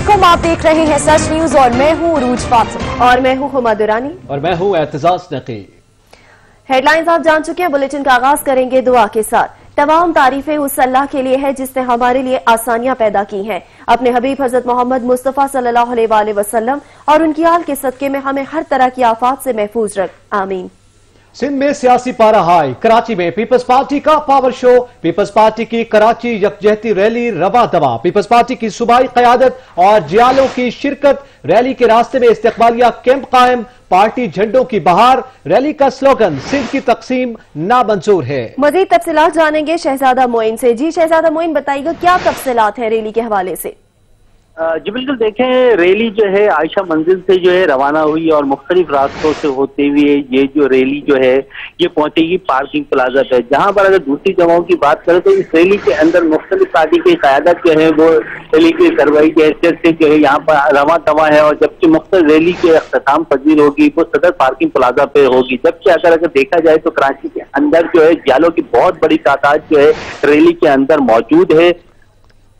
अस्सलामुअलैकुम, आप देख रहे हैं सच न्यूज और मैं हूं उरूज फातिमा और मैं हूं हुमा दुरानी और मैं हूं एतजाज नकी। हेडलाइंस आप जान चुके हैं। बुलेटिन का आगाज करेंगे दुआ के साथ। तमाम तारीफें उस अल्लाह के लिए है जिसने हमारे लिए आसानियां पैदा की हैं। अपने हबीब हजरत मोहम्मद मुस्तफा सल्लल्लाहु अलैहि वसल्लम और उनकी आल के सदके में हमें हर तरह की आफात से महफूज रख, आमीन। सिंध में सियासी पारा हाई। कराची में पीपल्स पार्टी का पावर शो। पीपल्स पार्टी की कराची यकजहती रैली रवा दवा। पीपल्स पार्टी की सूबाई क़यादत और जियालों की शिरकत। रैली के रास्ते में इस्तिकबालिया कैंप कायम। पार्टी झंडों की बहार। रैली का स्लोगन सिंध की तकसीम नामंजूर है। मजीद तफसीलात जानेंगे शहजादा मोइन से। जी शहजादा मोइन, बताइएगा क्या तफसीलात है रैली के हवाले से? जी बिल्कुल, देखें रैली जो है आयशा मंजिल से जो है रवाना हुई और मुख्तलिफ रास्तों से होते हुए ये जो रैली जो है ये पहुंचेगी पार्किंग प्लाजा पे। जहां पर अगर दूसरी जगहों की बात करें तो इस रैली के अंदर मुख्तलिफ पार्टी की क़यादत जो है वो रैली की सरवाई की हैसियत से जो है यहाँ पर रवा दवा है। और जबकि मुख्तलिफ रैली के अख्ताम पजीर होगी वो सदर पार्किंग प्लाजा पे होगी। जबकि अगर देखा जाए तो कराची के अंदर जो है जियालों की बहुत बड़ी तादाद जो है रैली के अंदर मौजूद है,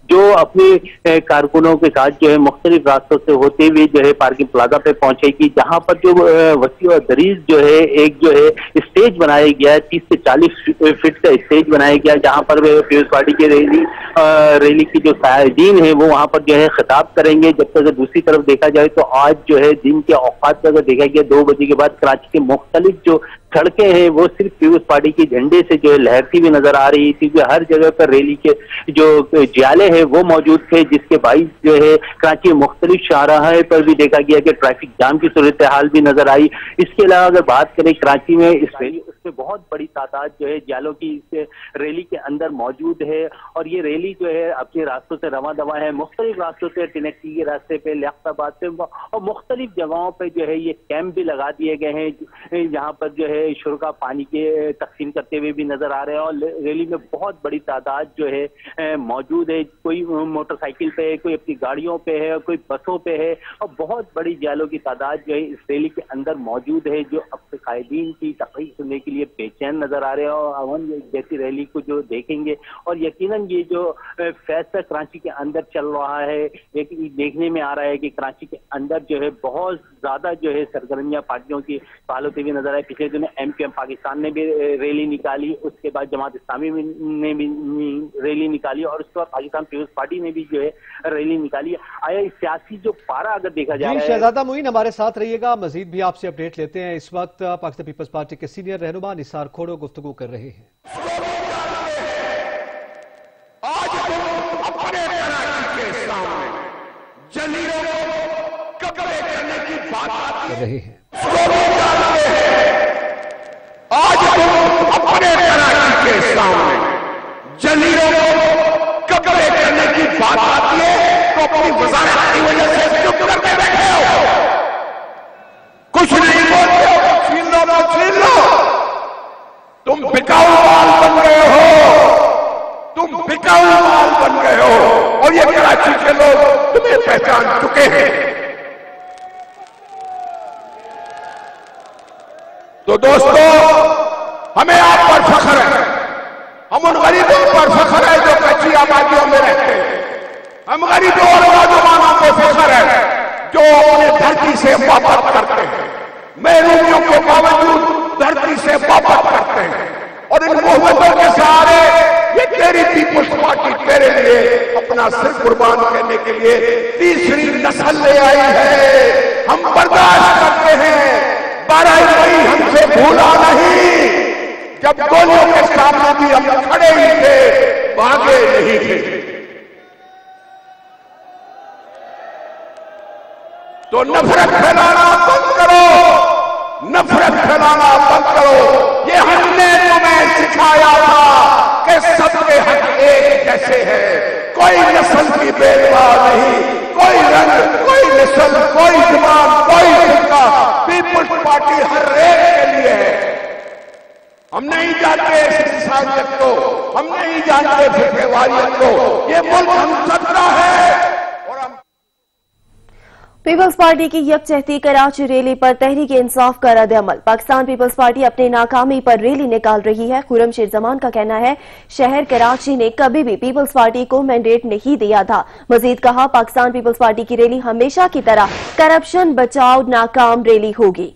जो अपने कारकुनों के साथ जो है मुख्तलिफ रास्तों से होते हुए जो है पार्किंग प्लाजा पे पहुंचेगी। जहां पर जो वसी और दरीज जो है एक जो है स्टेज बनाया गया है, 30 से 40 फीट का स्टेज बनाया गया, जहां पर पीपल्स पार्टी के रैली की जो कायदीन है वो वहां पर जो है खिताब करेंगे। जबकि अगर दूसरी तरफ देखा जाए तो आज जो है दिन के औकात पर अगर देखा गया 2 बजे के बाद कराची के मुख्तलिफ जो सड़कें हैं वो सिर्फ पीपल्स पार्टी के झंडे से जो है लहरती हुई नजर आ रही थी। हर जगह पर रैली के जो जियाले हैं वो मौजूद थे, जिसके बाइस जो है कराची के मुख्तलिफ शाहराहे पर भी देखा गया कि ट्रैफिक जाम की सूरत हाल भी नजर आई। इसके अलावा अगर बात करें कराची में इस रैली उसमें बहुत बड़ी तादाद जो है जियालों की इस रैली के अंदर मौजूद है। और ये रैली जो है अपने रास्तों से रवा दवा है, मुख्तलिफ रास्तों से टिनक्की के रास्ते पे, लियाकताबाद से और मुख्तलिफ जगहों पर जो है ये कैंप भी लगा दिए गए हैं, यहाँ पर जो है शुरा पानी के तकसीम करते हुए भी नजर आ रहे हैं। और रैली में बहुत बड़ी तादाद जो है मौजूद है, कोई मोटरसाइकिल पे है, कोई अपनी गाड़ियों पे है, कोई बसों पे है और बहुत बड़ी जियालों की तादाद जो है इस रैली के अंदर मौजूद है, जो अपने कायदीन की तकरीर सुनने के लिए बेचैन नजर आ रहे हैं और अमन जैसी रैली को जो देखेंगे। और यकीनन ये जो फैसला कराची के अंदर चल रहा है, देखने में आ रहा है कि कराची के अंदर जो है बहुत ज्यादा जो है सरगर्मियां पार्टियों की फाल होती हुई नजर आए। पिछले दिनों एमक्यूएम पाकिस्तान ने भी रैली निकाली, उसके बाद जमात इस्लामी ने भी रैली निकाली और उसके बाद पाकिस्तान पीपल्स पार्टी ने भी जो है रैली निकाली। आया इस सियासी जो पारा अगर देखा जाए। शहजादा मोइन हमारे साथ रहिएगा, मजीद भी आपसे अपडेट लेते हैं। इस वक्त पाकिस्तान पीपल्स पार्टी के सीनियर रहनुमा निसार खोड़ो गुफ्तगू कर रहे हैं। आज तुम अपने कराची के सामने जलीलों को कब्जे करने की बात कर रहे हैं। आज तुम अपने कराची के सामने जलीलों को कब्जे करने की बात आती है तो अपनी वजारत की वजह से चुप करके बैठे हो, कुछ नहीं बोलते हो, छीन लो तो छीन लो। तुम बिकाऊ माल बन गए हो, तुम बिकाऊ माल बन गए हो और ये कराची के लोग तुम्हें पहचान चुके हैं। तो दोस्तों, हमें आप पर फख्र है, हम उन गरीबों पर फख्र है जो कच्ची आबादियों में रहते हैं, हम गरीबों और नौजवानों पे फख्र है जो अपने धरती से मोहब्बत करते हैं, महरूमियों के बावजूद धरती से मोहब्बत करते हैं। और इन मोहब्बतों के सहारे ये तेरी पीपल्स पार्टी तेरे लिए अपना सिर कुर्बान करने के लिए तीसरी नस्ल ले आई है। हम बर्दाश्त करते हैं, 12 मई हमसे भूला नहीं, जब गोलियों के सामने भी हम खड़े ही थे, भागे नहीं थे। तो नफरत फैलाना बंद करो, नफरत फैलाना बंद करो। ये हमने तुम्हें सिखाया था कि सबके हक एक जैसे हैं, कोई नस्ल की भेदभाव नहीं, कोई रंग, कोई नस्ल, कोई जमात, कोई फिरका, पीपल्स पार्टी हर एक के लिए है। हम नहीं जानते इंसानियत को, हम नहीं जानते फिरकेवारियत को, ये मुल्क हम सबका है। پیپلز پارٹی کی یکجہتی کراچی ریلی پر تحریک انصاف کا رد عمل۔ پاکستان پیپلز پارٹی اپنی ناکامی پر ریلی نکال رہی ہے۔ خرم شیر زمان کا کہنا ہے شہر کراچی نے کبھی بھی پیپلز پارٹی کو مینڈیٹ نہیں دیا تھا۔ مزید کہا پاکستان پیپلز پارٹی کی ریلی ہمیشہ کی طرح کرپشن بچاؤ ناکام ریلی ہوگی۔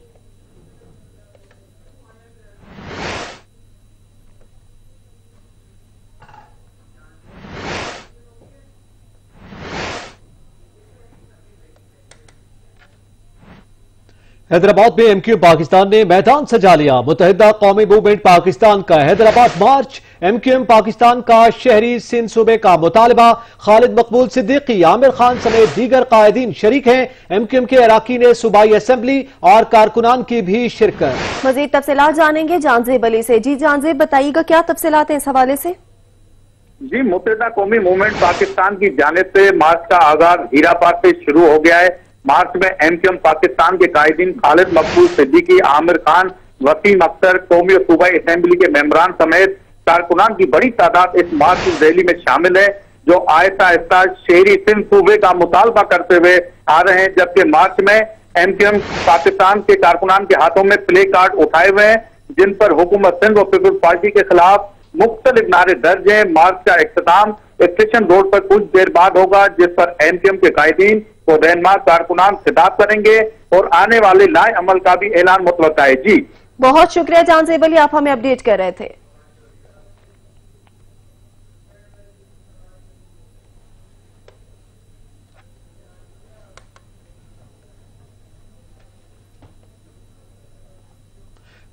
حیدرآباد میں ایم کیو پاکستان نے میدان سجا لیا۔ متحدہ قومی موومنٹ پاکستان کا Hyderabad march, M Q M Pakistan کا شہری سندھ صوبے کا مطالبہ۔ خالد مقبول صدیقی، عامر خان سمیت دیگر قائدین شریک ہیں۔ ایم کیو ایم کے اراکین صوبائی اسمبلی اور کارکنان کی بھی شرکت۔ مزید تفصیلات جانیں گے جانزیب علی سے۔ جی جانزیب، بتائیے گا کیا تفصیلات ہیں اس حوالے سے؟ جی، متحدہ قومی موومنٹ پاکستان کی جانب سے مارچ کا آغاز ہیرا پار سے شروع ہو گیا ہے۔ مارچ میں ایم کیو ایم پاکستان کے قائدین خالد مقبول صدیقی، عامر خان، وسیم اختر، قومی اور صوبائی اسمبلی کے ممبران سمیت کارکنان کی بڑی تعداد اس مارچ ریلی میں شامل ہے، جو آہستہ آہستہ شہری سندھ صوبے کا مطالبہ کرتے ہوئے آ رہے ہیں۔ جبکہ مارچ میں ایم کیو ایم پاکستان کے کارکنان کے ہاتھوں میں پلے کارڈ اٹھائے ہوئے ہیں، جن پر حکومت سندھ اور پیپلز پارٹی کے خلاف مختلف نعرے درج ہیں۔ مارچ کا اختتام اسٹیشن روڈ پر کچھ دیر بعد ہوگا، جس پر ایم کیو ایم کے قائدین کو رہنما کارکنان خطاب کریں گے اور آنے والے لائے عمل کا بھی اعلان متوقع ہے۔ جی بہت شکریہ جانزیب علی، آپ ہمیں اپڈیٹ کر رہے تھے۔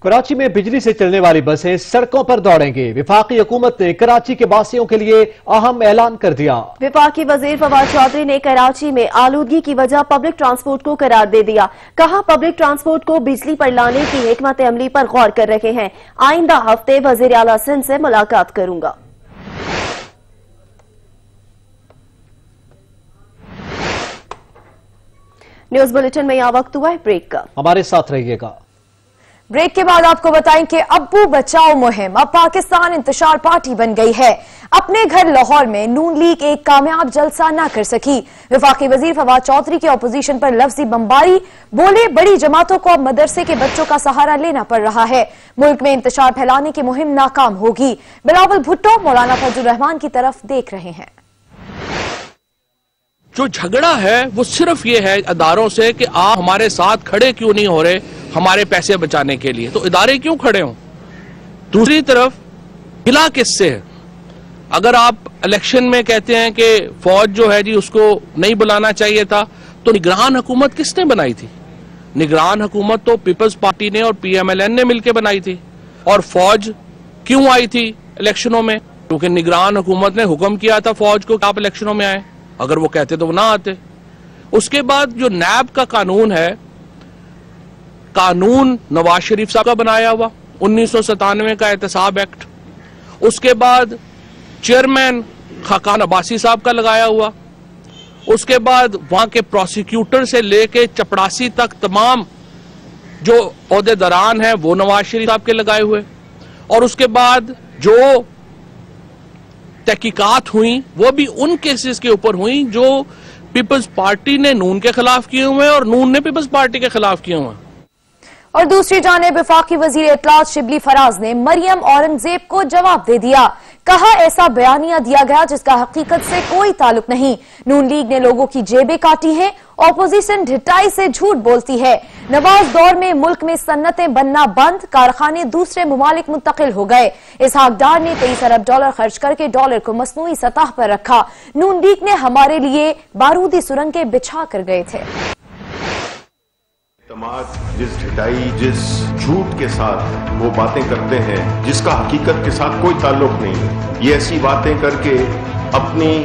کراچی میں بجلی سے چلنے والی بسیں سڑکوں پر دوڑیں گے۔ وفاقی حکومت نے کراچی کے باسیوں کے لیے اہم اعلان کر دیا۔ وفاقی وزیر فواد چودھری نے کراچی میں آلودگی کی وجہ پبلک ٹرانسپورٹ کو قرار دے دیا۔ کہا پبلک ٹرانسپورٹ کو بجلی پر لانے کی حکمت عملی پر غور کر رہے ہیں۔ آئندہ ہفتے وزیر اعلیٰ سندھ سے ملاقات کروں گا۔ نیوز بلیٹن میں یہاں وقت ہوا ہے بریک کا، ہمارے ساتھ رہیے گا۔ بریک کے بعد آپ کو بتائیں کہ ابو بچاؤ مہم اب پاکستان انتشار پارٹی بن گئی ہے۔ اپنے گھر لاہور میں نون لیگ ایک کامیاب جلسہ نہ کر سکی۔ وفاقی وزیر فواد چودھری کے اپوزیشن پر لفظی بمباری، بولے بڑی جماعتوں کو اب مدرسے کے بچوں کا سہارا لینا پڑ رہا ہے۔ ملک میں انتشار پھیلانے کی مہم ناکام ہوگی۔ بلاول بھٹو مولانا فضل الرحمان کی طرف دیکھ رہے ہیں۔ جو جھگڑا ہے وہ صرف یہ ہے اداروں سے کہ آپ ہمارے ساتھ کھڑے کیوں نہیں ہو رہے ہمارے پیسے بچانے کے لیے، تو ادارے کیوں کھڑے ہوں؟ دوسری طرف گلا کس سے ہے؟ اگر آپ الیکشن میں کہتے ہیں کہ فوج جو ہے جی اس کو نہیں بلانا چاہیے تھا، تو نگران حکومت کس نے بنائی تھی؟ نگران حکومت تو پیپلز پارٹی نے اور پی ایم ایل این نے مل کے بنائی تھی۔ اور فوج کیوں آئی تھی الیکشنوں میں؟ کیونکہ نگران حکومت نے حکم کیا تھا فوج کو کہ آپ الیکشنوں میں آئیں، اگر وہ کہتے تو وہ نہ آتے۔ اس کے بعد جو نیب کا قانون ہے، قانون نواز شریف صاحب کا بنایا ہوا 1997 کا احتساب ایکٹ، اس کے بعد چیئرمین خاقان عباسی صاحب کا لگایا ہوا، اس کے بعد وہاں کے پروسیکیوٹر سے لے کے چپڑاسی تک تمام جو عہدے داران ہیں وہ نواز شریف صاحب کے لگائے ہوئے، اور اس کے بعد جو تحقیقات ہوئیں وہ بھی ان کیسز کے اوپر ہوئیں جو پیپلز پارٹی نے نون کے خلاف کیے ہوئے اور نون نے پیپلز پارٹی کے خلاف کیے ہوئے۔ اور دوسری جانب وفاقی وزیر اطلاعات شبلی فراز نے مریم اورنگزیب کو جواب دے دیا۔ کہا ایسا بیانیہ دیا گیا جس کا حقیقت سے کوئی تعلق نہیں۔ نون لیگ نے لوگوں کی جیبیں کاٹی ہیں، اپوزیشن ڈھٹائی سے جھوٹ بولتی ہے۔ نواز دور میں ملک میں صنعتیں بننا بند، کارخانے دوسرے ممالک منتقل ہو گئے۔ اسحاق ڈار نے 23 ارب ڈالر خرچ کر کے ڈالر کو مصنوعی سطح پر رکھا۔ نون لیگ نے ہمارے لیے بارودی سرنگیں بچھا کر گئے تھے۔ جس ڈھٹائی، جس جھوٹ کے ساتھ وہ باتیں کرتے ہیں جس کا حقیقت کے ساتھ کوئی تعلق نہیں ہے، یہ ایسی باتیں کر کے اپنی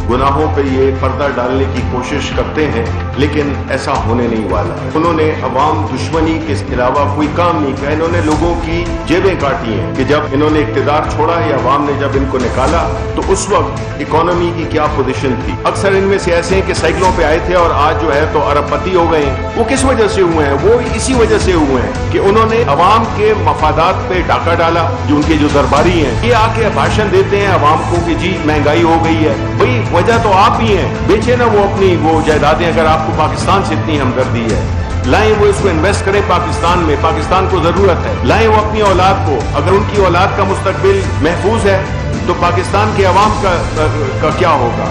گناہوں پہ یہ پردہ ڈالنے کی کوشش کرتے ہیں، لیکن ایسا ہونے نہیں والا ہے۔ انہوں نے عوام دشمنی کے علاوہ کوئی کام نہیں کیا، انہوں نے لوگوں کی جیبیں کاٹی ہیں کہ جب انہوں نے اقتدار چھوڑا یا عوام نے جب ان کو نکالا تو اس وقت اکانومی کی کیا پوزیشن تھی۔ اکثر ان میں سے ایسے ہیں کہ سائیکلوں پہ آئے تھے اور آج جو ہے تو ارب پتی ہو گئے ہیں۔ وہ کس وجہ سے ہوئے ہیں؟ وہ اسی وجہ سے ہوئے ہیں کہ انہوں نے عوام کے مفادات پہ ڈاکہ ڈالا۔ جو ان کے جو درباری ہیں یہ آ کے بھاشن دیتے ہیں عوام کو کہ جی مہنگائی ہو گئی ہے، بھئی वजह तो आप ही हैं। बेचे ना वो अपनी वो जायदादें, अगर आपको पाकिस्तान से इतनी हमदर्दी है, लाएं वो इसको इन्वेस्ट करें पाकिस्तान में, पाकिस्तान को जरूरत है। लाएं वो अपनी औलाद को, अगर उनकी औलाद का मुस्तकबिल महफूज है तो पाकिस्तान के अवाम का क्या होगा।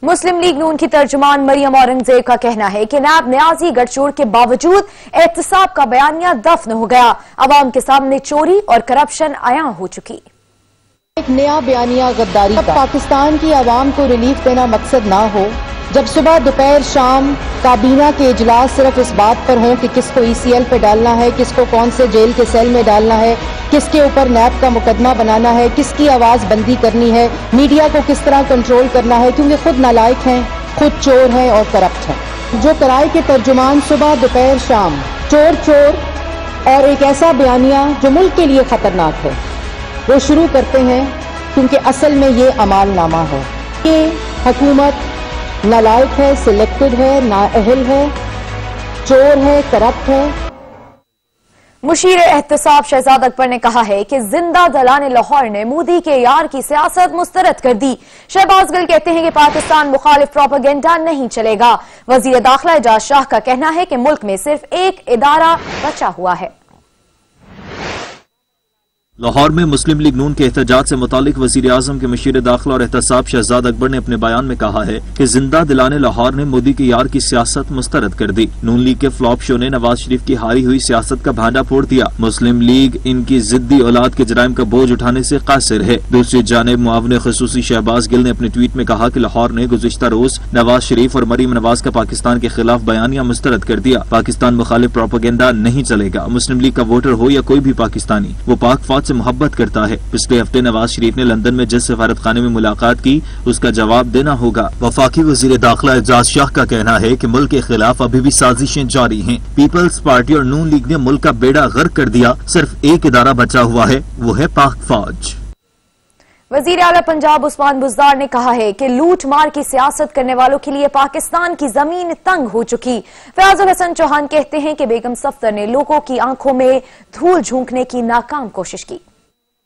मुस्लिम लीग नून की तर्जुमान मरियम औरंगजेब का कहना है कि नायब न्याजी गठजोड़ के बावजूद एहतसाब का बयानिया दफन हो गया। अवाम के सामने चोरी और करप्शन आया हो चुकी। एक नया बयानिया गद्दारी का। पाकिस्तान की आवाम को रिलीफ देना मकसद ना हो, जब सुबह दोपहर शाम काबीना के इजलास सिर्फ इस बात पर हों कि किसको ECL पे डालना है, किसको कौन से जेल के सेल में डालना है, किसके ऊपर नैब का मुकदमा बनाना है, किसकी आवाज बंदी करनी है, मीडिया को किस तरह कंट्रोल करना है, क्योंकि खुद नालायक हैं, खुद चोर हैं और करप्ट हैं। जो कराए के तर्जुमान सुबह दोपहर शाम चोर चोर और एक ऐसा बयानिया जो मुल्क के लिए खतरनाक है वो शुरू करते हैं, क्योंकि असल में ये अमालनामा है। ये हुकूमत नालायक है, सिलेक्टेड है, नाअहल है, चोर है, करप्ट है। मुशीर एहतसाब शहजाद अकबर ने कहा है कि जिंदा दलाने लाहौर ने मोदी के यार की सियासत मुस्तरद कर दी। शहबाज गिल कहते हैं कि पाकिस्तान मुखालिफ प्रोपेगेंडा नहीं चलेगा। वजीर दाखिला एजाज शाह का कहना है कि मुल्क में सिर्फ एक इदारा बचा हुआ है। लाहौर में मुस्लिम लीग नून के एहतजाज से मुतालिक वजीर आजम के मुशीर दाखिला और एहतसाब शहजाद अकबर ने अपने बयान में कहा है कि जिंदा दिलाने लाहौर ने मोदी के यार की सियासत मुस्तरद कर दी। नून लीग के फ्लॉप शो ने नवाज शरीफ की हारी हुई सियासत का भांडा फोड़ दिया। मुस्लिम लीग इनकी जिद्दी औलाद के जराइम का बोझ उठाने से कासिर है। दूसरी जानिब मुआविन खुसूसी शहबाज गिल ने अपने ट्वीट में कहा कि लाहौर ने गुज़िश्ता रोज नवाज शरीफ और मरीम नवाज का पाकिस्तान के खिलाफ बयानिया मुस्तरद कर दिया। पाकिस्तान मुखालिफ प्रोपेगेंडा नहीं चलेगा। मुस्लिम लीग का वोटर हो या कोई भी पाकिस्तानी, वो पाक फौज से मोहब्बत करता है। पिछले हफ्ते नवाज शरीफ ने लंदन में जिस सफारत खाने में मुलाकात की उसका जवाब देना होगा। वफाकी वजीर दाखिला एजाज शाह का कहना है कि मुल्क के खिलाफ अभी भी साजिशें जारी हैं। पीपल्स पार्टी और नून लीग ने मुल्क का बेड़ा गर्क कर दिया। सिर्फ एक इदारा बचा हुआ है, वो है पाक फौज। वजीर आला पंजाब उस्मान बुज़दार ने कहा है कि लूट मार की सियासत करने वालों के लिए पाकिस्तान की जमीन तंग हो चुकी। फयाजुल हसन चौहान कहते हैं कि बेगम सफ्दर ने लोगों की आंखों में धूल झोंकने की नाकाम कोशिश की।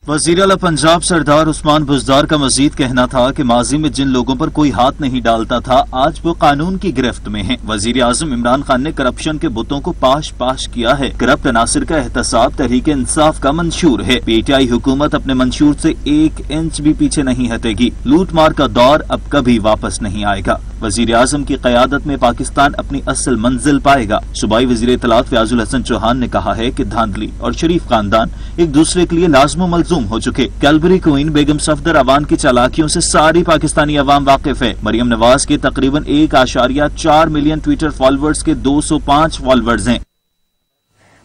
वज़ीर आला पंजाब सरदार उस्मान बुज़दार का मजीद कहना था कि माजी में जिन लोगों पर कोई हाथ नहीं डालता था आज वो कानून की गिरफ्त में हैं। वजीर आजम इमरान खान ने करप्शन के बुतों को पाश पाश किया है। करप्ट अनासिर का एहतसाब तहरीक इंसाफ का मंशूर है। PTI हुकूमत अपने मंशूर से 1 इंच भी पीछे नहीं हटेगी। लूट मार का दौर अब कभी वापस नहीं आएगा। वजीर आजम की क़यादत में पाकिस्तान अपनी असल मंजिल पाएगा। सूबाई वजीर इत्तलात फयाजुल हसन चौहान ने कहा है कि धांधली और शरीफ खानदान एक दूसरे के लिए लाज़िम मलज़ूम हो चुके। कैलबरी क्वीन बेगम सफदर अवान की चालाकियों से सारी पाकिस्तानी अवाम वाकिफ है। मरियम नवाज के तकरीबन 1.4 मिलियन ट्विटर फॉलोअर्स के 205 फॉलोअर्स हैं।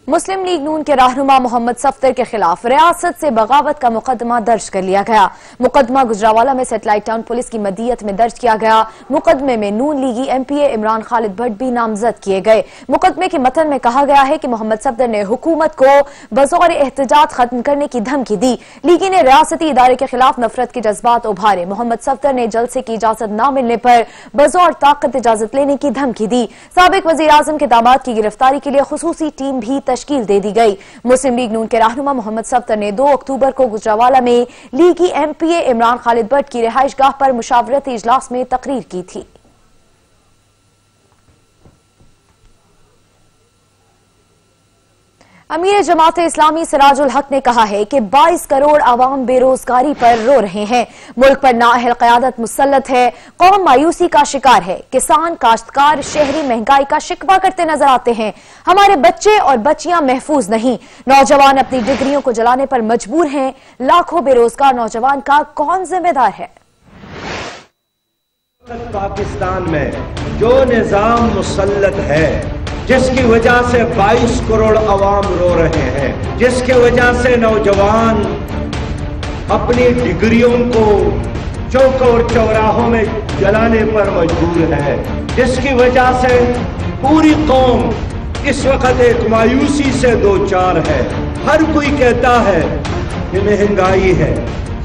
मुस्लिम लीग नून के रहनुमा मोहम्मद सफ्दर के खिलाफ रियासत से बगावत का मुकदमा दर्ज कर लिया गया। मुकदमा गुजरावाला में सैटेलाइट टाउन पुलिस की मदीयत में दर्ज किया गया। मुकदमे में नून लीगी MPA इमरान खालिद भट्ट भी नामजद किए गए। मुकदमे के मतन में कहा गया है कि मोहम्मद सफ्दर ने हुकूमत को बज़ौर एहतजाज खत्म करने की धमकी दी। लीगी ने रियासती इदारे के खिलाफ नफरत के जज्बात उभारे। मोहम्मद सफ्दर ने जलसे की इजाजत न मिलने पर बज़ौर ताकत इजाजत लेने की धमकी दी। साबिक वजीर आजम के दामाद की गिरफ्तारी के लिए खुसूसी टीम भी तश्कील दे दी गई। मुस्लिम लीग नून के रहनुमा मोहम्मद सफ्दर ने 2 अक्टूबर को गुजरावाला में लीगी MPA इमरान खालिद भट्ट की रिहाइश गाह पर मुशावरती इजलास में तकरीर की थी। अमीर जमात इस्लामी सिराजुल हक ने कहा है कि 22 करोड़ आवाम बेरोजगारी पर रो रहे हैं। मुल्क पर नाअहल क़यादत मुसल्लत है। कौम मायूसी का शिकार है। किसान, काश्तकार, शहरी महंगाई का शिकवा करते नजर आते हैं। हमारे बच्चे और बच्चियां महफूज नहीं। नौजवान अपनी डिग्रियों को जलाने पर मजबूर हैं। लाखों बेरोजगार नौजवान का कौन जिम्मेदार है? पाकिस्तान में जो निजाम मुसल्लत है, जिसकी वजह से 22 करोड़ अवाम रो रहे हैं, जिसकी वजह से नौजवान अपनी डिग्रियों को चौक और चौराहों में जलाने पर मजबूर है, जिसकी वजह से पूरी कौम इस वक्त एक मायूसी से दो चार है। हर कोई कहता है कि महंगाई है,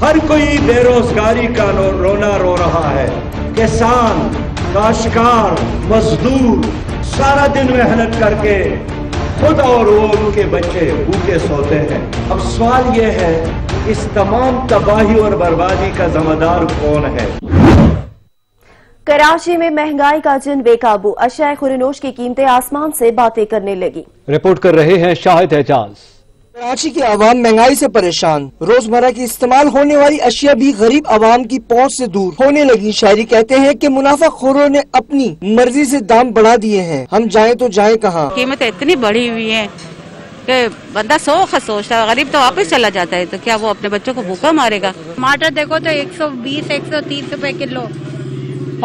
हर कोई बेरोजगारी का रोना रो रहा है। किसान, काश्तकार, मजदूर सारा दिन मेहनत करके خود اور وہ ان کے بچے بھوکے سوتے ہیں۔ اب سوال یہ ہے اس تمام تباہی اور بربادی کا ذمہ دار کون ہے؟ کراچی میں مہنگائی کا جن بے قابو، اشیاء خورنوش کی قیمتیں آسمان سے باتیں کرنے لگی۔ رپورٹ کر رہے ہیں شاہد اعجاز۔ کراچی کے عوام مہنگائی سے پریشان، روزمرہ کی استعمال ہونے والی اشیاء بھی غریب عوام کی پہنچ سے دور ہونے لگی۔ شہری کہتے ہیں کہ منافع خوروں نے اپنی مرضی سے دام بڑھا دیے ہیں، ہم جائیں تو جائیں کہاں۔ قیمتیں اتنی بڑھی ہوئی ہیں کہ بندہ سوچتا ہے، غریب تو واپس چلا جاتا ہے، تو کیا وہ اپنے بچوں کو بھوکا مارے گا؟ ٹماٹر دیکھو تو 120 130 روپے کلو،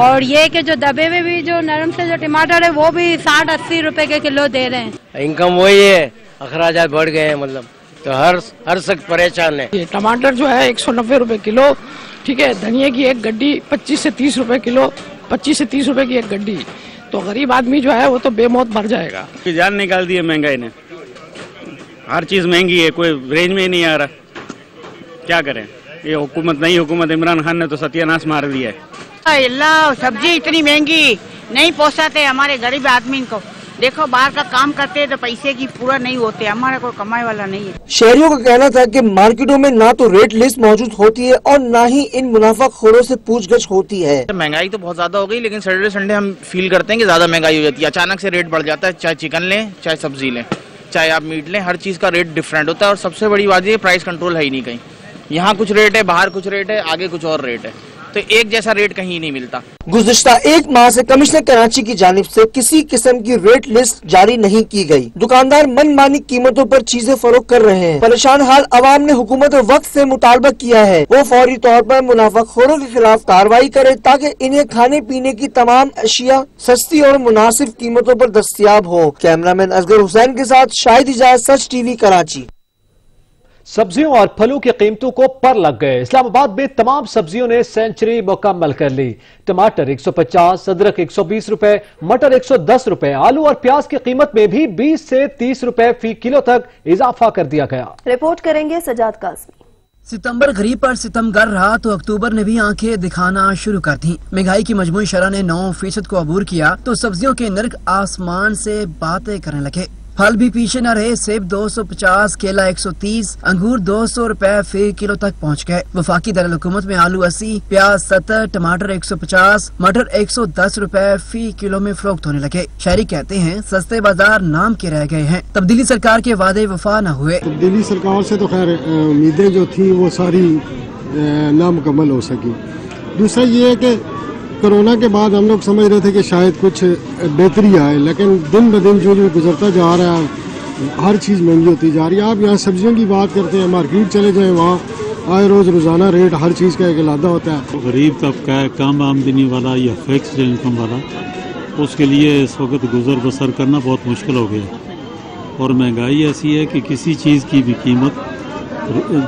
اور یہ کہ جو دبے میں بھی جو نرم سے جو ٹماٹر ہے وہ بھی 60 80 روپے کے کلو دے رہے ہیں۔ انکم وہی ہے، اخراجات بڑھ گئے ہیں، مطلب تو ہر شخص پریشان ہے۔ ٹماٹر جو ہے 190 روپے کلو، ٹھیک ہے، دھنیا کی ایک گڈی 25 سے 30 روپے کلو، 25 سے 30 روپے کی ایک گڈی، تو غریب آدمی جو ہے وہ تو بے موت مر جائے گا۔ جان نکال دی ہے مہنگائی نے، ہر چیز مہنگی ہے، کوئی رینج میں ہی نہیں آ رہا، کیا کریں؟ یہ حکومت نئی حکومت عمران خان نے تو ستیہ ناش مار دیا ہے۔ اللہ، سبزی اتنی مہنگی نہیں پوساتے ہمارے غریب آدمی کو، دیکھو باہر کا کام کرتے تو پیسے کی پورا نہیں ہوتے، ہمارا کوئی کمائی والا نہیں ہے۔ شہریوں کا کہنا تھا کہ مارکیٹوں میں نہ تو ریٹ لسٹ موجود ہوتی ہے اور نہ ہی ان منافع خوروں سے پوچھ گچھ ہوتی ہے۔ مہنگائی تو بہت زیادہ ہو گئی، لیکن سیٹرڈے سنڈے ہم فیل کرتے ہیں کہ زیادہ مہنگائی ہو جاتی ہے، اچانک سے ریٹ بڑھ جاتا ہے، چاہے چکن لیں چاہے سبزی لیں چاہے آپ میٹ لیں، ہر چیز کا ریٹ ڈفرینٹ ہوتا ہے، اور سب سے بڑی بات یہ پرائس کنٹرول ہے ہی نہیں کہیں، یہاں کچھ ریٹ ہے، باہر کچھ ریٹ ہے، آگے کچھ اور ریٹ ہے، تو ایک جیسا ریٹ کہیں نہیں ملتا۔ گزشتہ ایک ماہ سے کمشنر کراچی کی جانب سے کسی قسم کی ریٹ لسٹ جاری نہیں کی گئی، دکاندار من مانی قیمتوں پر چیزیں فروخت کر رہے ہیں۔ پریشان حال عوام نے حکومت وقت سے مطالبہ کیا ہے وہ فوری طور پر منافع خوروں کے خلاف کارروائی کرے تاکہ انہیں کھانے پینے کی تمام اشیاء سستی اور مناسب قیمتوں پر دستیاب ہو۔ کیمرامین اصغر حسین کے ساتھ شاہد اعجاز، سچ ٹی وی کراچی۔ سبزیوں اور پھلوں کی قیمتوں کو پر لگ گئے، اسلام آباد میں تمام سبزیوں نے سینچری مکمل کر لی۔ ٹماٹر 150، ادرک 120 روپے، مٹر 110 روپے، آلو اور پیاز کی قیمت میں بھی 20 سے 30 روپے فی کلو تک اضافہ کر دیا گیا۔ رپورٹ کریں گے سجاد قاسمی۔ ستمبر غریب پر ستم گر رہا تو اکتوبر نے بھی آنکھیں دکھانا شروع کر دی۔ مہنگائی کی مجموعی شرح نے 9% کو عبور کیا تو سبزیوں کے نرخ آسمان سے باتیں کرنے لگے۔ پھل بھی پیچھے نہ رہے، سیب 250، کیلا 130، انگور 200 روپے فی کلو تک پہنچ گئے۔ وفاقی دارالحکومت میں آلو 80، پیاز 70، ٹماٹر 150، مٹر 110 روپے فی کلو میں فروخت ہونے لگے۔ شہری کہتے ہیں سستے بازار نام کے رہ گئے ہیں، تبدیلی سرکار کے وعدے وفا نہ ہوئے۔ تبدیلی سرکار سے تو خیر امیدیں جو تھیں وہ ساری نامکمل ہو سکی۔ دوسرا یہ ہے کہ کرونا کے بعد ہم لوگ سمجھ رہے تھے کہ شاید کچھ بہتری آئے، لیکن دن بدن جو گزرتا جا رہا ہے ہر چیز مہنگی ہوتی جا رہی ہے۔ آپ یہاں سبزیوں کی بات کرتے ہیں، مارکیٹ چلے جائیں وہاں آئے روز روزانہ ریٹ ہر چیز کا ایک علادہ ہوتا ہے۔ غریب طبقہ ہے، کم آمدنی والا یا فکسڈ انکم والا، اس کے لیے اس وقت گزر بسر کرنا بہت مشکل ہو گیا، اور مہنگائی ایسی ہے کہ کسی چیز کی بھی قیمت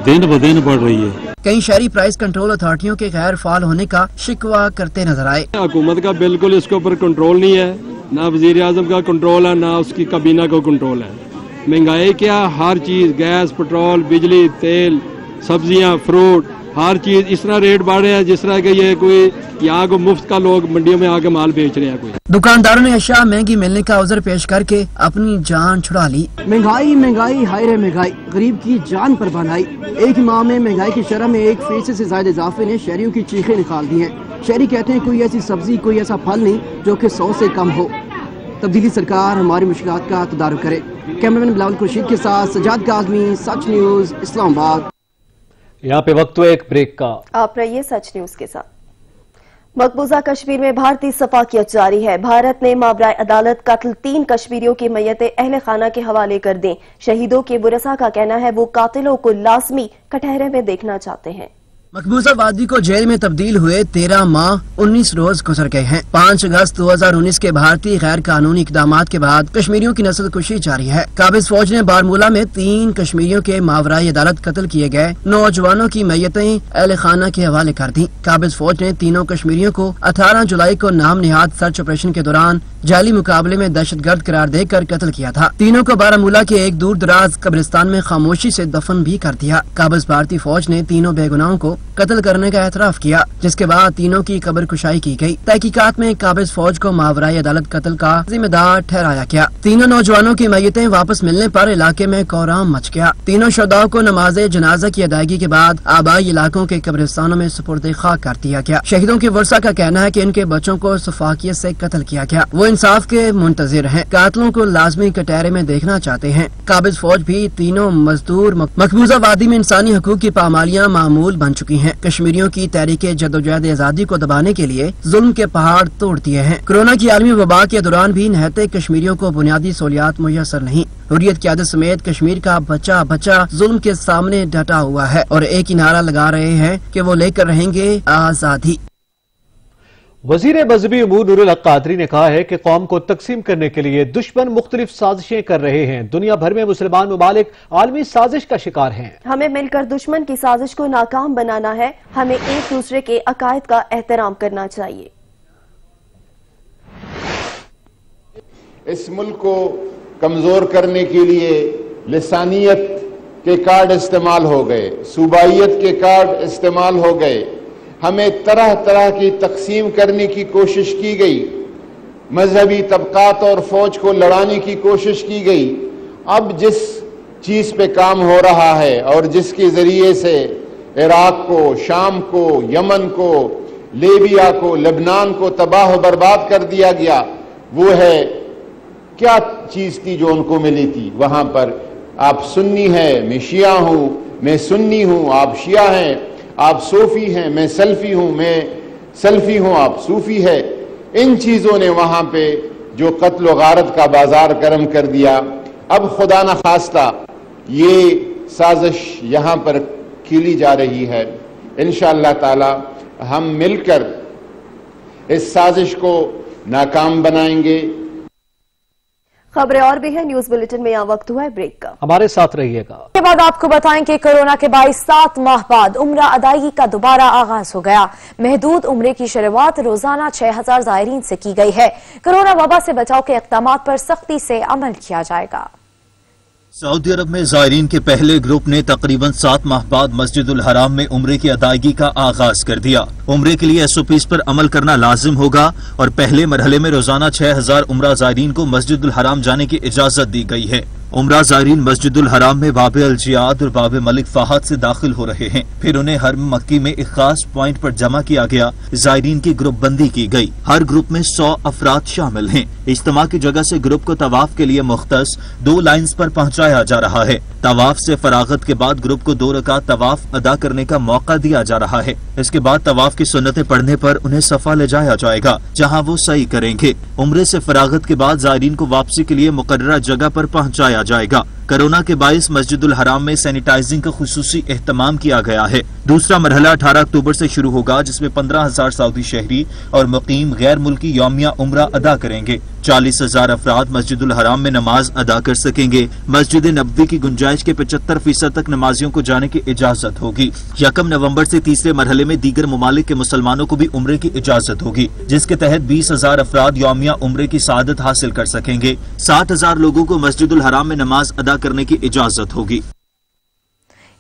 دن بدن بڑھ رہی ہے۔ کئی شہری پرائس کنٹرول اتھارٹیوں کے غیر فعال ہونے کا شکوہ کرتے نظر آئے۔ حکومت کا بالکل اس کے اوپر کنٹرول نہیں ہے، نہ وزیر اعظم کا کنٹرول ہے، نہ اس کی کابینہ کا کنٹرول ہے۔ مہنگائی کیا، ہر چیز، گیس، پٹرول، بجلی، تیل، سبزیاں، فروٹ، ہر چیز اس طرح ریٹ بڑھ رہے ہیں جس طرح کہ یہ کوئی یہاں کو مفت کا لوگ منڈیوں میں آ کے مال بیچ رہے ہیں۔ کوئی دکانداروں نے اشیاء مہنگی ملنے کا عذر پیش کر کے اپنی جان چھڑا لی۔ مہنگائی مہنگائی ہائے رے مہنگائی، غریب کی جان پر بان آئی۔ ایک ماہ میں مہنگائی کی شرح میں 1% سے زائد اضافے نے شہریوں کی چیخیں نکال دی ہیں۔ شہری کہتے ہیں کوئی ایسی سبزی، کوئی ایسا پھل نہیں جو کہ 100 سے کم ہو۔ تبدیلی سرکار ہماری مشکلات کا تدارک کرے۔ کیمرامین بلاول خورشید کے ساتھ سجاد قاسمی، سچ نیوز، اسلام آباد۔ یہاں پہ وقت ایک بریک کا، آپ رہیے سچ نیوز کے ساتھ۔ مقبوضہ کشمیر میں بھارتی صفاقیت جاری ہے۔ بھارت نے مابرائے عدالت قتل 3 کشمیریوں کی میتیں اہل خانہ کے حوالے کر دیں۔ شہیدوں کے ورثاء کا کہنا ہے وہ قاتلوں کو لازمی کٹہرے میں دیکھنا چاہتے ہیں۔ مقبوضہ وادی کو جیل میں تبدیل ہوئے 13 ماہ 19 روز گزر گئے ہیں۔ 5 اگست 2019 کے بھارتی غیر قانونی اقدامات کے بعد کشمیریوں کی نسل کشی جاری ہے۔ قابض فوج نے بارمولہ میں 3 کشمیریوں کے ماورائی عدالت قتل کیے گئے نوجوانوں کی میتیں اہل خانہ کے حوالے کر دیں۔ قابض فوج نے تینوں کشمیریوں کو 18 جولائی کو نام نہاد سرچ آپریشن کے دوران جعلی مقابلے میں دہشت گرد قرار دے کر قتل کیا تھا۔ تینوں کو بارمولہ کے ایک دور دراز قبرستان میں خاموشی سے دفن بھی کر دیا۔ قابض بھارتی فوج نے تینوں بے گناہوں کو कत्ल करने का एतराफ किया, जिसके बाद तीनों की कब्र कुशाई की गई। तहकीकात में काबिज फौज को मावराई अदालत कत्ल का जिम्मेदार ठहराया गया। तीनों नौजवानों की मैयतें वापस मिलने पर इलाके में कोहराम मच गया। तीनों शुहदाओं को नमाज जनाजा की अदायगी के बाद आबाई इलाकों के कब्रिस्तानों में सुपुर्द खाक कर दिया गया। शहीदों के वर्सा का कहना है कि इनके बच्चों को सफाकियत से कत्ल किया गया। वो इंसाफ के मुंतजिर हैं, कातलों को लाजमी कटहरे में देखना चाहते हैं। काबिज फौज भी तीनों मजदूर मकबूजा वादी में इंसानी हकूक की पामालियां मामूल बन चुकी हैं। कश्मीरियों की तहरीक जदोजहद आजादी को दबाने के लिए जुल्म के पहाड़ तोड़ दिए हैं। कोरोना की आलमी वबा के दौरान भी निहत्ते कश्मीरियों को बुनियादी सहूलियात मुयसर नहीं। हुर्रियत की आदत समेत कश्मीर का बच्चा बच्चा जुल्म के सामने डटा हुआ है और एक ही नारा लगा रहे हैं कि वो लेकर रहेंगे आजादी। वजीर मजहबी उमूर नूरुल हक कादरी ने कहा है कि कौम को तकसीम करने के लिए दुश्मन मुख्तलिफ साजिशें कर रहे हैं। दुनिया भर में मुसलमान ममालिक आलमी साजिश का शिकार हैं। हमें मिलकर दुश्मन की साजिश को नाकाम बनाना है। हमें एक दूसरे के अकायद का एहतराम करना चाहिए। इस मुल्क को कमजोर करने के लिए लिसानियत के कार्ड इस्तेमाल हो गए, सूबाइयत के कार्ड इस्तेमाल हो गए, हमें तरह तरह की तकसीम करने की कोशिश की गई, मजहबी तबकात और फौज को लड़ाने की कोशिश की गई। अब जिस चीज़ पे काम हो रहा है और जिसके ज़रिए से इराक को, शाम को, यमन को, लीबिया को, लेबनान को तबाह बर्बाद कर दिया गया, वो है क्या चीज़ थी जो उनको मिली थी। वहाँ पर आप सुन्नी हैं, मैं शिया हूँ, मैं सुन्नी हूँ, आप शिया हैं, आप सूफी हैं, मैं सल्फी हूँ, मैं सल्फी हूँ, आप सूफी है। इन चीज़ों ने वहाँ पे जो कत्ल व गारत का बाजार गर्म कर दिया। अब खुदा न खास्ता ये साजिश यहाँ पर खिली जा रही है। इंशाअल्लाह ताला हम मिलकर इस साजिश को नाकाम बनाएंगे। खबरें और भी हैं। न्यूज बुलेटिन में यहाँ वक्त हुआ है ब्रेक का, हमारे साथ रहिएगा। के बाद आपको बताएं कि कोरोना के 7 माह बाद उम्रा अदायगी का दोबारा आगाज हो गया। महदूद उम्रे की शुरुआत रोजाना 6000 ज़ायरीन से की गई है। कोरोना वबा से बचाव के इक़दाम पर सख्ती से अमल किया जाएगा। सऊदी अरब में ज़ायरीन के पहले ग्रुप ने तकरीबन 7 माह बाद मस्जिदुल हराम में उम्रे की अदायगी का आगाज कर दिया। उम्रे के लिए SOPs पर अमल करना लाजिम होगा और पहले मरहले में रोजाना 6000 उम्रा ज़ायरीन को मस्जिदुल हराम जाने की इजाजत दी गई है। उम्रा ज़ायरीन मस्जिदुल हराम में बाब अल जियाद और बाब मलिक फाहद से दाखिल हो रहे हैं। फिर उन्हें हरम मक्की में एक खास पॉइंट पर जमा किया गया। ज़ायरीन की ग्रुप बंदी की गई। हर ग्रुप में 100 अफराद शामिल हैं। इज्तिमा की जगह से ग्रुप को तवाफ के लिए मुख्तस 2 लाइन्स पर पहुंचाया जा रहा है। तवाफ से फरागत के बाद ग्रुप को 2 रकात तवाफ अदा करने का मौका दिया जा रहा है। इसके बाद तवाफ की सुन्नतें पढ़ने पर उन्हें सफा ले जाया जाएगा, जहाँ वो सही करेंगे। उम्रे से फरागत के बाद ज़ायरीन को वापसी के लिए मुकर्ररा जगह पर पहुंचाया जाएगा। कोरोना के बाइस मस्जिदुल हराम में सैनिटाइजिंग का खुसूसी एहतमाम किया गया है। दूसरा मरहला 18 अक्टूबर से शुरू होगा, जिसमें 15000 सऊदी शहरी और मुकीम गैर मुल्की यौमिया उम्रा अदा करेंगे। 40000 अफराद मस्जिदुल हराम में नमाज अदा कर सकेंगे। मस्जिद नबवी की गुंजाइश के 75% तक नमाजियों को जाने की इजाजत होगी। 1 नवंबर से तीसरे मरहले में दीगर ममालिक के मुसलमानों को भी उम्रे की इजाजत होगी, जिसके तहत 20000 अफराद यौमिया उम्रे की सादत हासिल कर सकेंगे। 60000 लोगों को मस्जिदुल हराम में नमाज अदा करने की इजाजत होगी।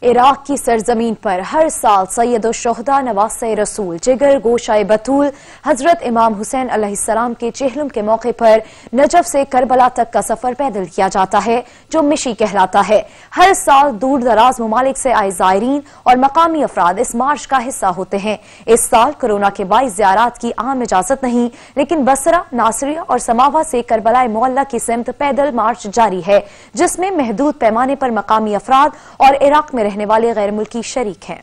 इराक की सरजमीन पर हर साल सैयद शुहदा नवासे रसूल जिगर गोशाए बतूल हजरत इमाम हुसैन अलैहिस्सलाम के चेहलम के मौके पर नजफ से करबला तक का सफर पैदल किया जाता है, जो मिशी कहलाता है। हर साल दूर दराज ममालिक से आए ज़ायरीन और मकामी अफराद इस मार्च का हिस्सा होते हैं। इस साल कोरोना के बाइस ज़ियारात की आम इजाजत नहीं, लेकिन बसरा, नासरिया और समावा से करबला मोहल्ला की सिमत पैदल मार्च जारी है, जिसमें महदूद पैमाने पर मकामी अफराद और इराक में रहने वाले गैर मुल्की शरीक हैं।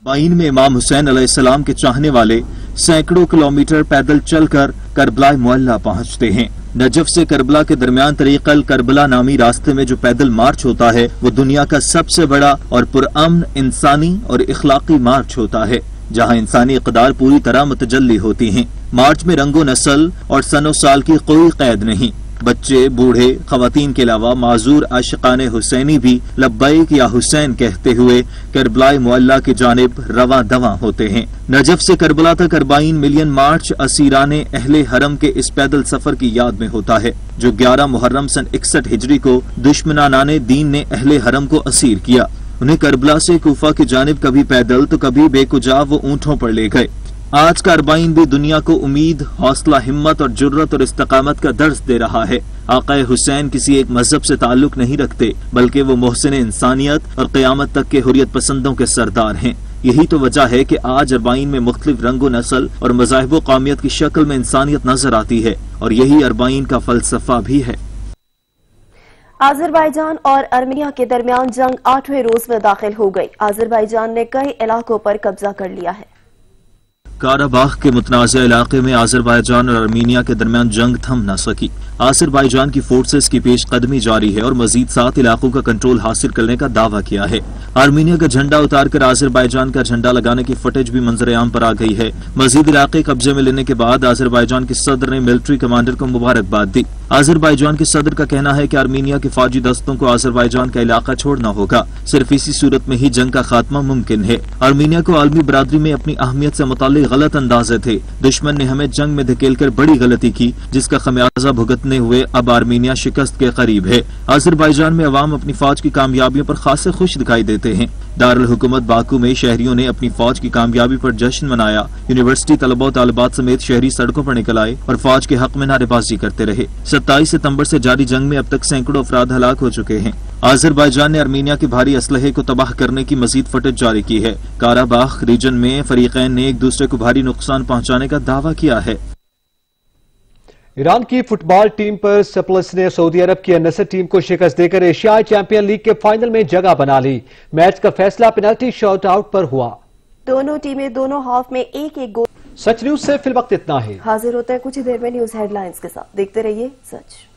बाइन में इमाम हुसैन अलैहिस्सलाम के चाहने वाले सैकड़ों किलोमीटर पैदल चलकर करबला मोहल्ला पहुंचते हैं। नजफ से करबला के दरमियान तरीक़ल करबला नामी रास्ते में जो पैदल मार्च होता है, वो दुनिया का सबसे बड़ा और पुरअमन इंसानी और इखलाकी मार्च होता है, जहाँ इंसानी इक़दार पूरी तरह मुतजल्ली होती हैं। मार्च में रंगो नस्ल और सनो साल की कोई कैद नहीं। बच्चे, बूढ़े, खवातीन के अलावा माजूर आशिकाने हुसैनी भी लब्बैक या हुसैन कहते हुए करबला मोहल्ला की जानिब रवा दवा होते हैं। नजफ से करबला तक 40 मिलियन मार्च असीराने अहले हरम के इस पैदल सफर की याद में होता है, जो 11 मुहर्रम सन 61 हिजरी को दुश्मनाने दीन ने अहले हरम को असीर किया। انہیں کربلا سے کوفہ کی جانب کبھی پیدل تو کبھی بے کجا وہ اونٹوں پر لے گئے۔ آج کا اربعین بھی دنیا کو امید، حوصلہ، ہمت اور جرت اور استقامت کا درس دے رہا ہے۔ آقا حسین کسی ایک مذہب سے تعلق نہیں رکھتے، بلکہ وہ محسن انسانیت اور قیامت تک کے حریت پسندوں کے سردار ہیں۔ یہی تو وجہ ہے کہ آج اربعین میں مختلف رنگ و نسل اور مذاہب و قومیت کی شکل میں انسانیت نظر آتی ہے، اور یہی اربعین کا فلسفہ بھی ہے۔ آذربائیجان اور ارمینیا کے درمیان جنگ 8ویں روز میں داخل ہو گئی۔ آذربائیجان نے کئی علاقوں پر قبضہ کر لیا ہے۔ کاراباخ کے متنازع علاقے میں آذربائیجان اور ارمینیا کے درمیان جنگ تھم نہ سکی۔ آذربائیجان کی فورسز کی پیش قدمی جاری ہے اور مزید 7 علاقوں کا کنٹرول حاصل کرنے کا دعویٰ کیا ہے۔ ارمینیا کا جھنڈا اتار کر آذربائیجان کا جھنڈا لگانے کی فوٹیج بھی منظر عام پر آ گئی ہے۔ مزید علاقے قبضے میں لینے کے بعد آذربائیجان کے صدر نے ملٹری کمانڈر کو مبارکباد دی۔ آذربائیجان کے صدر کا کہنا ہے کہ ارمینیا کے فوجی دستوں کو آذربائیجان کا علاقہ چھوڑنا ہوگا، صرف اسی صورت میں ہی جنگ کا خاتمہ ممکن ہے۔ ارمینیا کو عالمی برادری میں اپنی اہمیت سے متعلق غلط اندازے تھے۔ دشمن نے ہمیں جنگ میں دھکیل کر بڑی غلطی کی، جس کا خمیازہ بھگتنے ہوئے اب ارمینیا شکست کے قریب ہے۔ آذربائیجان میں عوام اپنی فوج کی کامیابیوں پر خاصے خوش دکھائی دیتے ہیں۔ دارالحکومت باکو میں شہریوں نے اپنی فوج کی کامیابی پر جشن منایا۔ یونیورسٹی طلباء و طالبات سمیت شہری سڑکوں پر نکل آئے اور فوج کے حق میں نعرے بازی کرتے رہے۔ 27 ستمبر سے جاری جنگ میں اب تک سینکڑوں افراد ہلاک ہو چکے ہیں۔ آذربائیجان نے ارمینیا کے بھاری اسلحے کو تباہ کرنے کی مزید فوٹیج جاری کی ہے۔ کاراباخ ریجن میں فریقین نے ایک دوسرے کو بھاری نقصان پہنچانے کا دعویٰ کیا ہے۔ ایران کی فٹ بال ٹیم پر سپلس نے سعودی عرب کی النصر ٹیم کو شکست دے کر ایشیائی چیمپئن لیگ کے فائنل میں جگہ بنا لی۔ میچ کا فیصلہ پینلٹی شاٹ آؤٹ پر ہوا۔ دونوں ٹیمیں دونوں ہاف میں ایک ایک گول۔ سچ نیوز سے فی الوقت اتنا ہے۔ حاضر ہوتے ہیں کچھ ہی دیر میں نیوز ہیڈ لائنز کے ساتھ، دیکھتے رہیے سچ۔